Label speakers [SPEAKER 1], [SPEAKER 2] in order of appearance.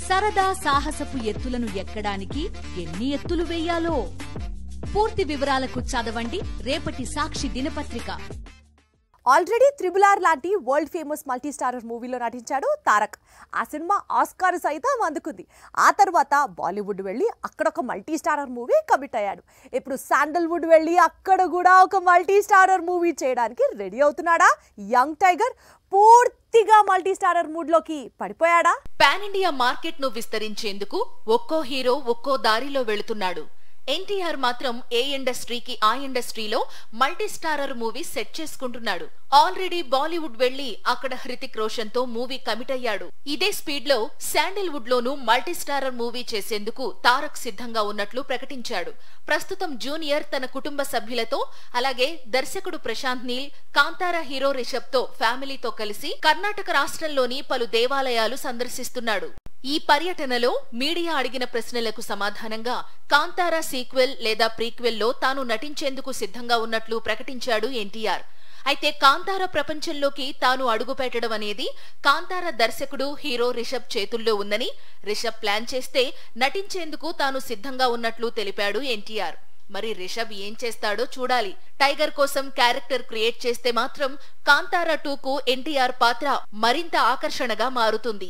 [SPEAKER 1] సరదా సాహసపు ఎత్తులను ఎక్కడానికి ఎన్ని ఎత్తులు వేయాలో పూర్తి వివరాలకు చదవండి రేపటి సాక్షి దినపత్రిక.
[SPEAKER 2] ఆల్రెడీ త్రిబుల్ లాంటి వరల్డ్ ఫేమస్ మల్టీ స్టారర్ మూవీలో నటించాడు తారక్. ఆ సినిమా ఆస్కార్ సైతం అందుకుంది. ఆ తర్వాత బాలీవుడ్ వెళ్ళి అక్కడ ఒక మల్టీ స్టారర్ మూవీ కమిట్ అయ్యాడు. ఇప్పుడు శాండల్వుడ్ వెళ్ళి అక్కడ కూడా ఒక మల్టీ స్టారర్ మూవీ చేయడానికి రెడీ అవుతున్నాడా యంగ్ టైగర్? పూర్తిగా మల్టీ స్టారర్ మూడ్ లోకి పడిపోయాడా?
[SPEAKER 3] పాన్ ఇండియా మార్కెట్ ను విస్తరించేందుకు ఒక్కో హీరో ఒక్కో దారిలో వెళుతున్నాడు. ఎన్టీఆర్ మాత్రం ఏ ఇండస్ట్రీకి ఆ ఇండస్ట్రీలో మల్టీ స్టారర్ మూవీ సెట్ చేసుకుంటున్నాడు. ఆల్రెడీ బాలీవుడ్ వెళ్లి అక్కడ హృతిక్ రోషన్ తో మూవీ కమిట్ అయ్యాడు. ఇదే స్పీడ్ లో శాండిల్వుడ్ లోనూ మల్టీ స్టారర్ మూవీ చేసేందుకు తారక్ సిద్ధంగా ఉన్నట్లు ప్రకటించాడు. ప్రస్తుతం జూనియర్ తన కుటుంబ సభ్యులతో అలాగే దర్శకుడు ప్రశాంత్ నీల్, కాంతారా హీరో రిషబ్ తో ఫ్యామిలీతో కలిసి కర్ణాటక రాష్ట్రంలోని పలు దేవాలయాలు సందర్శిస్తున్నాడు. ఈ పర్యటనలో మీడియా అడిగిన ప్రశ్నలకు సమాధానంగా కాంతారా సీక్వెల్ లేదా ప్రీక్వెల్ లో తాను నటించేందుకు సిద్ధంగా ఉన్నట్లు ప్రకటించాడు ఎన్టీఆర్. అయితే కాంతారా ప్రపంచంలోకి తాను అడుగుపెట్టడం అనేది కాంతారా దర్శకుడు హీరో రిషబ్ చేతుల్లో ఉందని, రిషబ్ ప్లాన్ చేస్తే నటించేందుకు తాను సిద్ధంగా ఉన్నట్లు తెలిపాడు ఎన్టీఆర్. మరి రిషబ్ ఏం చేస్తాడో చూడాలి. టైగర్ కోసం క్యారెక్టర్ క్రియేట్ చేస్తే మాత్రం కాంతారా 2కు ఎన్టీఆర్ పాత్ర మరింత ఆకర్షణగా మారుతుంది.